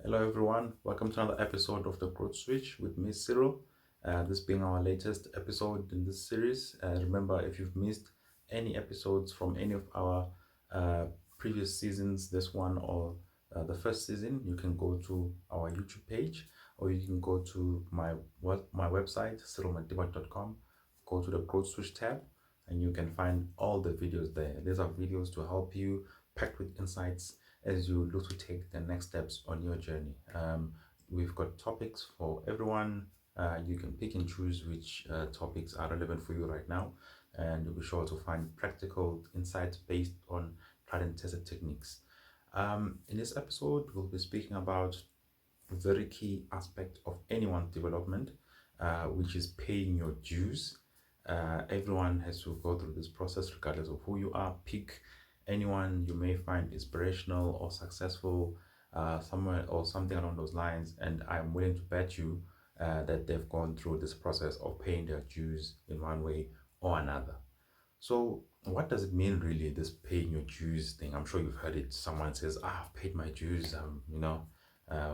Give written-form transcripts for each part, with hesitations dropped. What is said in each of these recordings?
Hello everyone, welcome to another episode of the Growth Switch with me, Cyril. This being our latest episode in this series. Remember, if you've missed any episodes from any of our uh, previous seasons, this one or the first season, you can go to our YouTube page or you can go to my website, cyrilmadiba.com, go to the Growth Switch tab, and you can find all the videos there. These are videos to help you, packed with insights as you look to take the next steps on your journey. We've got topics for everyone. You can pick and choose which topics are relevant for you right now, and you'll be sure to find practical insights based on tried and tested techniques. In this episode, we'll be speaking about a very key aspect of anyone's development, which is paying your dues. Everyone has to go through this process, regardless of who you are. Pick anyone you may find inspirational or successful, somewhere or something along those lines, and I'm willing to bet you that they've gone through this process of paying their dues in one way or another. So, what does it mean really, this paying your dues thing? I'm sure you've heard it. Someone says, I've paid my dues.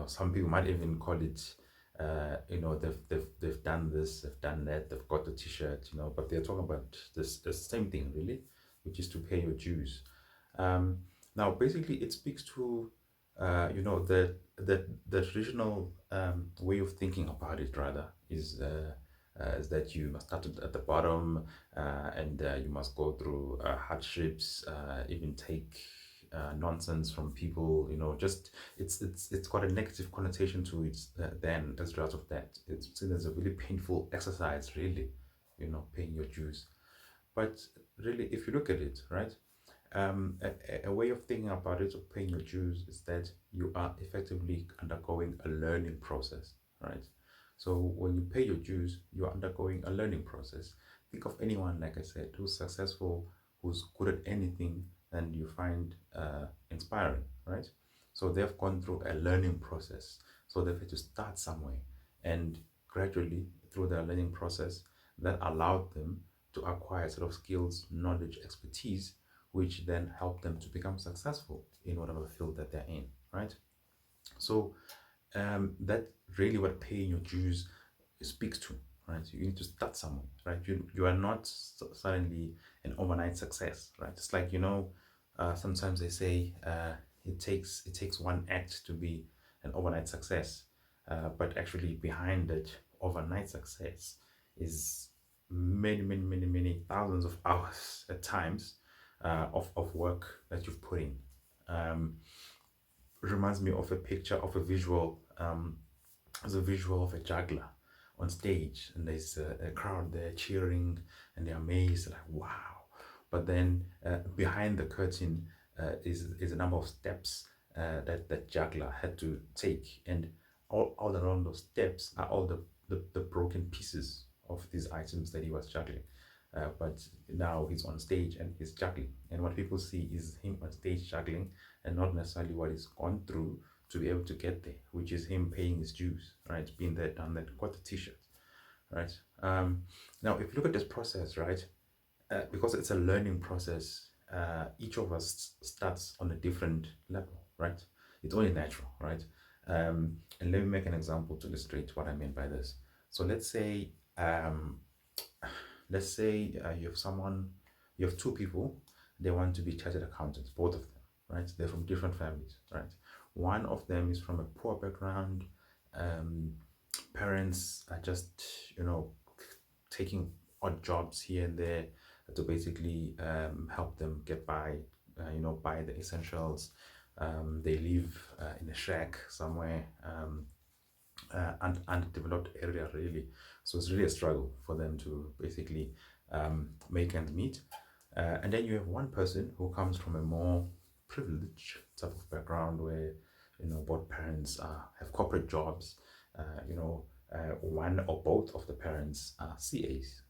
Some people might even call it, they've done this, they've done that, they've got the t-shirt, but they're talking about the same thing really, which is to pay your dues. Now, basically, it speaks to, the traditional way of thinking about it rather is that you must start at the bottom, and you must go through hardships, even take nonsense from people. Just it's got a negative connotation to it. Then, as a result of that, it's seen as a really painful exercise. Really, paying your dues. But really, if you look at it, right, a way of thinking about it, of paying your dues, is that you are effectively undergoing a learning process, right? So when you pay your dues, you're undergoing a learning process. Think of anyone, like I said, who's successful, who's good at anything, and you find inspiring, right? So they've gone through a learning process. So they've had to start somewhere, and gradually through their learning process, that allowed them to acquire a set of skills, knowledge, expertise, which then help them to become successful in whatever field that they're in, right? So that really what paying your dues speaks to, right? You need to start somewhere, right? You are not suddenly an overnight success, right? It's like, sometimes they say it takes one act to be an overnight success, but actually behind that overnight success is many, many, many, many thousands of hours at times of work that you've put in. Um, Reminds me of a picture of a visual, as a visual of a juggler on stage, and there's a crowd there cheering, and they're amazed, like wow. But then behind the curtain is a number of steps that juggler had to take, and all around those steps are all the broken pieces of these items that he was juggling. But now he's on stage and he's juggling, and what people see is him on stage juggling, and not necessarily what he's gone through to be able to get there, which is him paying his dues, right? Being there, done that, got the t-shirt, right? Now, if you look at this process, right, because it's a learning process, each of us starts on a different level, right? It's only natural, right? And let me make an example to illustrate what I mean by this. So let's say you have two people, they want to be chartered accountants, both of them, right? They're from different families, right? One of them is from a poor background. Um, Parents are just, taking odd jobs here and there to basically help them get by, buy the essentials. They live in a shack somewhere, undeveloped area, really. So it's really a struggle for them to basically make ends meet. And then you have one person who comes from a more privileged type of background where, both parents have corporate jobs. One or both of the parents are CAs,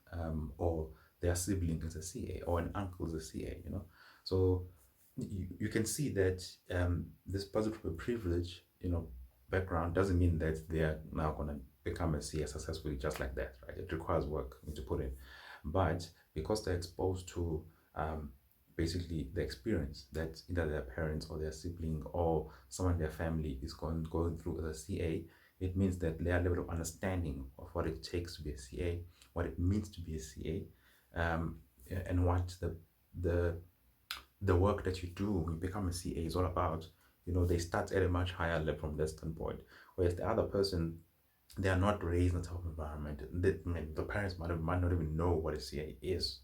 or their sibling is a CA, or an uncle is a CA. So you can see that this person from a privilege, background doesn't mean that they are now going to become a CA successfully just like that, right? It requires work to put in. But because they're exposed to basically the experience that either their parents or their sibling or someone in their family is going through as a CA. It means that their level of understanding of what it takes to be a CA, what it means to be a CA, and what the the work that you do when you become a CA is all about. They start at a much higher level from that standpoint. Whereas the other person, they are not raised in the type of environment. I mean, the parents might not even know what a CA is.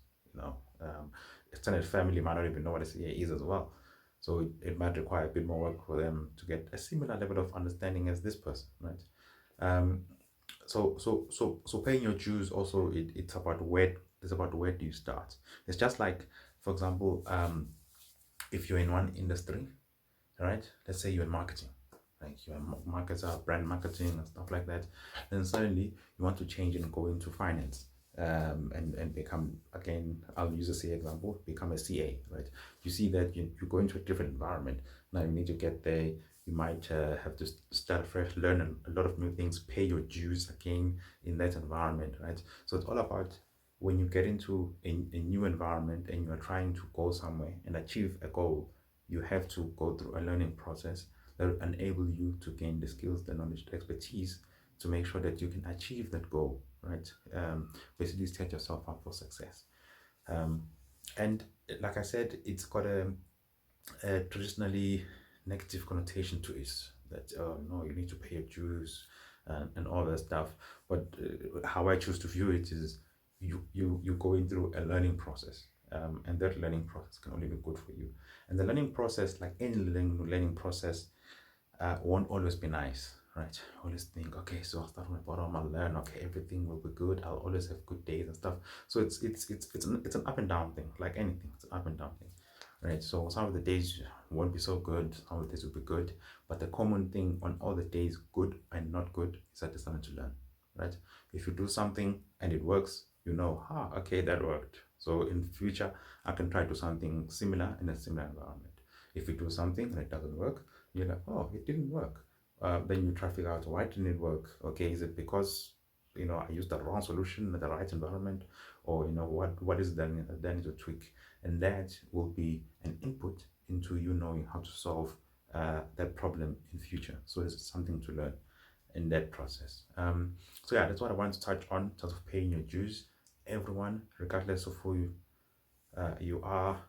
Extended family might not even know what a CA is as well. So it might require a bit more work for them to get a similar level of understanding as this person, right? Um, so paying your dues also, it's about where do you start. It's just like, for example, if you're in one industry, right? Let's say you're in marketing, like you're a marketer, brand marketing and stuff like that. Then suddenly you want to change and go into finance, and become, again, I'll use a CA example, become a CA, right? You see that you go into a different environment. Now you need to get there. You might have to start fresh, learn a lot of new things, pay your dues again in that environment, right? So it's all about when you get into a new environment and you are trying to go somewhere and achieve a goal, you have to go through a learning process that will enable you to gain the skills, the knowledge, the expertise to make sure that you can achieve that goal, right? Basically, set yourself up for success. Um, and like I said, it's got a traditionally negative connotation to it, that no, you need to pay your dues and all that stuff. But how I choose to view it is you going through a learning process, and that learning process can only be good for you. And the learning process, like any learning process, won't always be nice, right? Always think, okay, so I'll start from the bottom, I'll learn, okay, everything will be good, I'll always have good days and stuff. So it's an up and down thing, like anything, it's an up and down thing, right? So some of the days won't be so good, some of the days will be good, but the common thing on all the days, good and not good, is that you're starting to learn, right? If you do something and it works, okay, that worked. So in future, I can try to do something similar in a similar environment. If you do something and it doesn't work, you're like, oh, it didn't work. Then you try to figure out, why didn't it work? Okay, is it because I used the wrong solution in the right environment, or what is that I need to tweak, and that will be an input into you knowing how to solve that problem in future. So it's something to learn in that process. So yeah, that's what I want to touch on in terms of paying your dues. Everyone, regardless of who you are,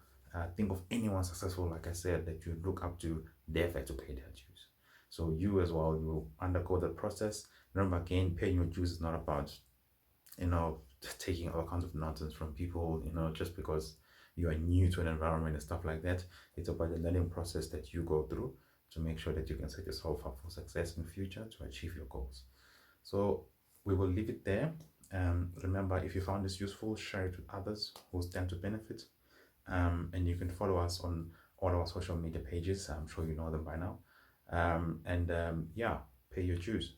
think of anyone successful, like I said, that you look up to, they've had to pay their dues. So you as well, you undergo the process. Remember, again, paying your dues is not about, taking all kinds of nonsense from people, just because you are new to an environment and stuff like that. It's about the learning process that you go through to make sure that you can set yourself up for success in the future to achieve your goals. So we will leave it there. Remember, if you found this useful, share it with others who stand to benefit. And you can follow us on all our social media pages. I'm sure you know them by now. Yeah, pay your dues.